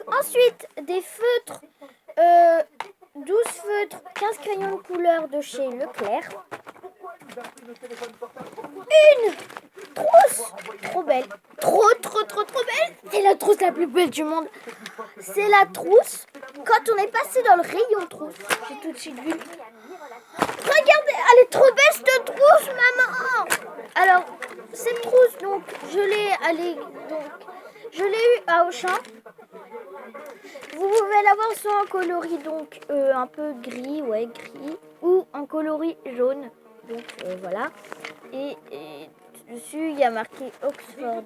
Ensuite, des feutres, 12 feutres, 15 crayons de couleur de chez Leclerc. Une trousse, trop belle, trop belle. C'est la trousse la plus belle du monde. C'est la trousse, quand on est passé dans le rayon trousse, j'ai tout de suite vu. Regardez, elle est trop belle cette trousse, maman. Alors, cette trousse, donc, je l'ai eue à Auchan. Vous pouvez l'avoir soit en coloris, donc, un peu gris, gris, ou en coloris jaune. Donc, voilà. Et dessus, il y a marqué Oxford.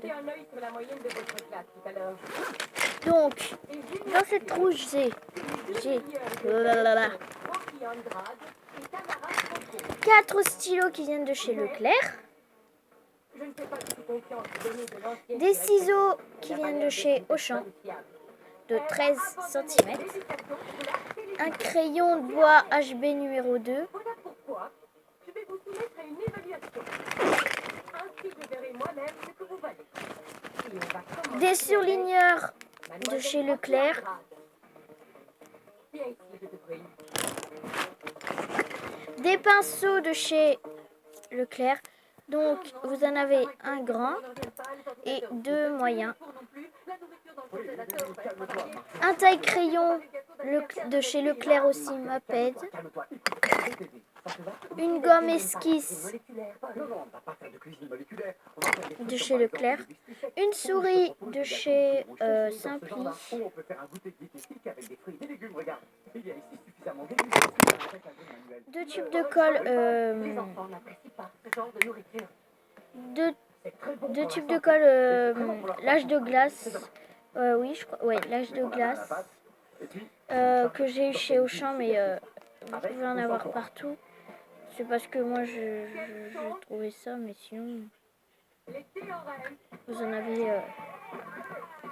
Donc, dans cette trousse, j'ai 4 stylos qui viennent de chez Leclerc. Des ciseaux qui viennent de chez Auchan de 13 cm. Un crayon de bois HB numéro 2. Des surligneurs de chez Leclerc. Des pinceaux de chez Leclerc. Donc, vous en avez un grand et 2 moyens. Un taille-crayon de chez Leclerc aussi, Maped. Une gomme esquisse de chez Leclerc. Une souris de chez Simpli. 2 tubes de colle. 2 tubes de colle l'âge de glace. Oui, je crois. Ouais, l'âge de glace. Que j'ai eu chez Auchan, mais vous pouvez en avoir partout. C'est parce que moi j'ai trouvé ça, mais sinon vous en avez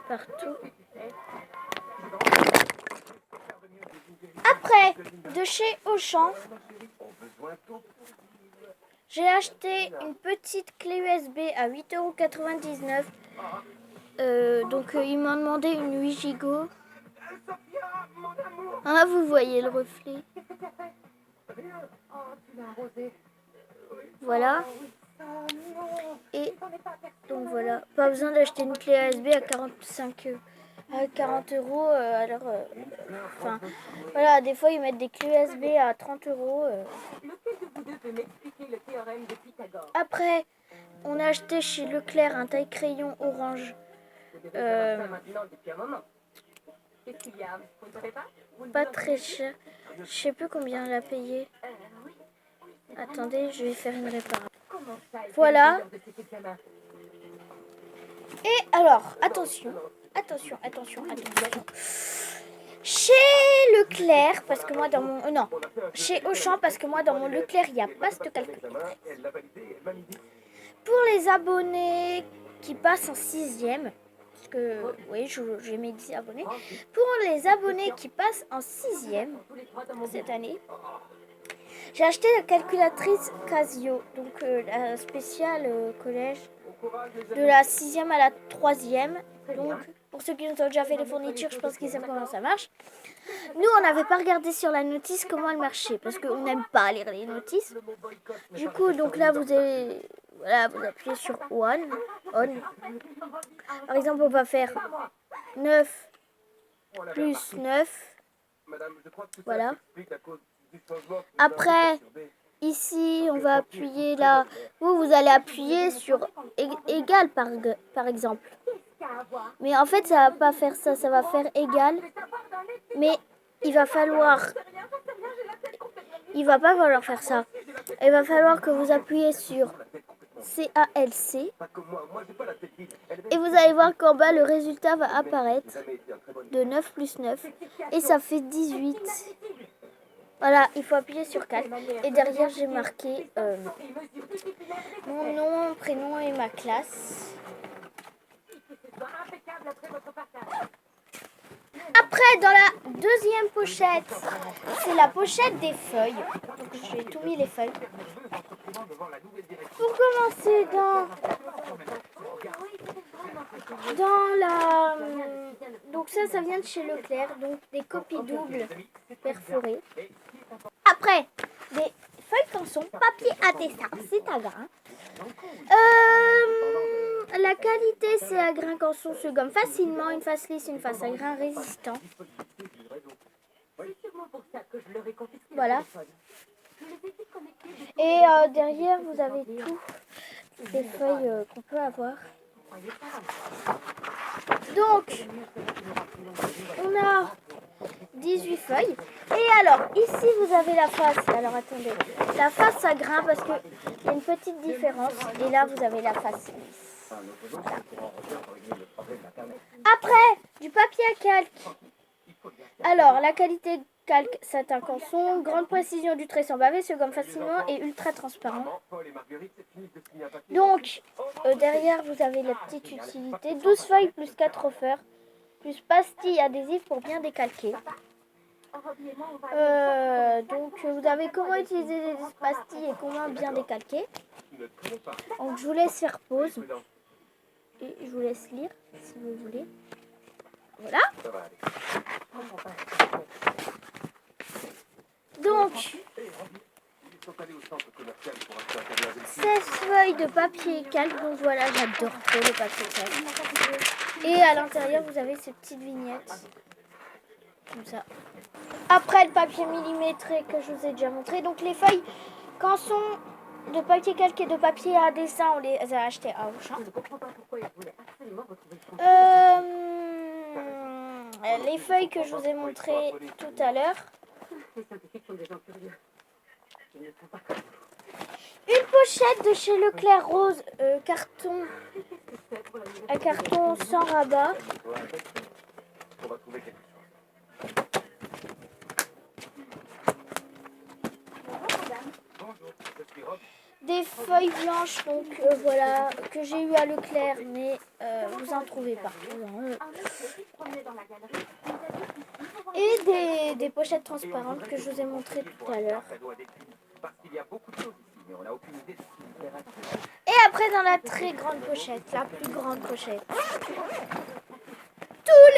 partout. Après, de chez Auchan, j'ai acheté une petite clé USB à 8,99 €. Donc ils m'ont demandé une 8 Go. Ah, vous voyez le reflet. Voilà. Et donc voilà, pas besoin d'acheter une clé USB à 40 €. Alors, enfin, voilà, des fois ils mettent des clés USB à 30 €. Après, on a acheté chez Leclerc un taille-crayon orange. Pas très cher. Je sais plus combien on l'a payé. Attendez, je vais faire une réparation. Voilà. Et alors, attention. Chez Leclerc, parce que moi dans mon... non, chez Auchan, parce que moi dans mon Leclerc, il n'y a pas ce calculatrice. Pour les abonnés qui passent en 6e, parce que, oui, j'ai mes 10 abonnés. Pour les abonnés qui passent en 6e cette année, j'ai acheté la calculatrice Casio, donc la spéciale collège, de la 6e à la 3e. Donc, pour ceux qui ont déjà fait les fournitures, je pense qu'ils savent comment ça marche. Nous, on n'avait pas regardé sur la notice comment elle marchait, parce qu'on n'aime pas lire les notices. Du coup, donc là, vous appuyez sur On. Par exemple, on va faire 9 plus 9. Voilà. Après, ici, on va appuyer là. Vous allez appuyer sur égal par exemple. Mais en fait, ça va pas faire ça. Ça va faire égal. Mais il va pas falloir faire ça. Il va falloir que vous appuyez sur CALC. Et vous allez voir qu'en bas, le résultat va apparaître de 9 plus 9. Et ça fait 18. Voilà, il faut appuyer sur 4. Et derrière, j'ai marqué mon nom, prénom et ma classe. Après, dans la deuxième pochette, c'est la pochette des feuilles. Donc, j'ai tout mis les feuilles. Pour commencer, Dans la... Donc ça vient de chez Leclerc. Donc des copies doubles perforées. Après, des feuilles canson, papier à dessin, c'est à grain. La qualité, c'est à grain canson, se gomme facilement. Une face lisse, une face à grain résistant. Voilà. Et derrière, vous avez toutes les feuilles qu'on peut avoir. Donc, on a 18 feuilles. Et alors, ici, vous avez la face. Alors, attendez. La face à grain, parce qu'il y a une petite différence. Et là, vous avez la face lisse. Voilà. Après, du papier à calque. Alors, la qualité de calque satin canson, grande précision du trait sans baver, se gomme facilement et ultra transparent. Donc, derrière, vous avez la petite utilité. 12 feuilles plus 4 offers, plus pastille adhésive pour bien décalquer. Donc, vous avez comment utiliser les pastilles et comment bien décalquer. Donc, je vous laisse faire pause. Et je vous laisse lire, si vous voulez. Voilà. Donc, 16 feuilles de papier calque. Donc voilà, j'adore trop le papier calque. Et à l'intérieur, vous avez ces petites vignettes. Comme ça. Après, le papier millimétré que je vous ai déjà montré. Donc, les feuilles canson de papier calque et de papier à dessin, on les a achetées à Auchan. Les feuilles que je vous ai montrées tout à l'heure. Une pochette de chez Leclerc rose, carton, un carton sans rabat. Des feuilles blanches, donc voilà, que j'ai eu à Leclerc, mais vous en trouvez partout. Et des pochettes transparentes que je vous ai montrées tout à l'heure. Et après, dans la très grande pochette, la plus grande pochette, tous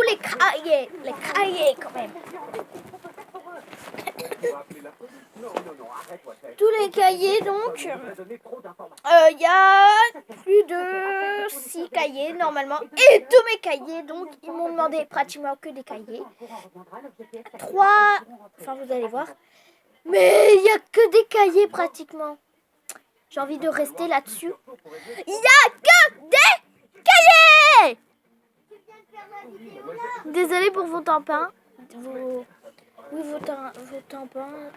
les cahiers, les cahiers quand même. Tous les cahiers, donc, il y a plus de 6 cahiers normalement. Et tous mes cahiers, donc, ils m'ont demandé pratiquement que des cahiers. 3, enfin vous allez voir. Mais il n'y a que des cahiers pratiquement. J'ai envie de rester là-dessus. Il n'y a que des cahiers. Désolée pour vos tampons. Vos tampons.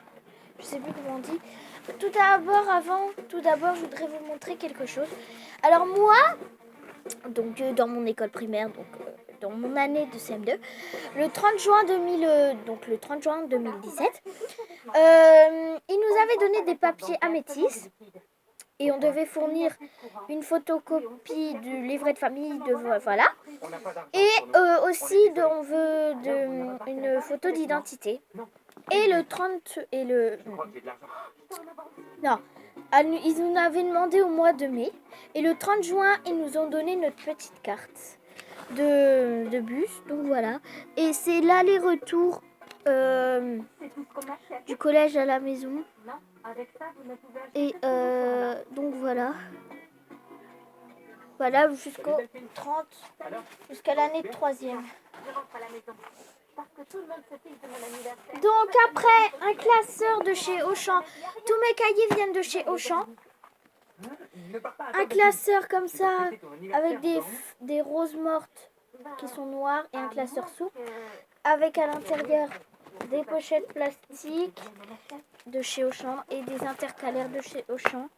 Je sais plus comment on dit. Tout d'abord, je voudrais vous montrer quelque chose. Alors moi, donc dans mon école primaire, donc dans mon année de CM2, le 30 juin 2017, ils nous avaient donné des papiers améthystes et on devait fournir une photocopie du livret de famille, voilà, et aussi on veut une photo d'identité. Et le 30 et le... Non, ils nous avaient demandé au mois de mai. Et le 30 juin, ils nous ont donné notre petite carte de bus. Donc voilà. Et c'est l'aller-retour du collège à la maison. Et donc voilà. Voilà, jusqu'au 30, jusqu'à l'année de 3e. Donc après, un classeur de chez Auchan. Tous mes cahiers viennent de chez Auchan. Un classeur comme ça, avec des roses mortes qui sont noires et un classeur souple. Avec à l'intérieur des pochettes plastiques de chez Auchan et des intercalaires de chez Auchan.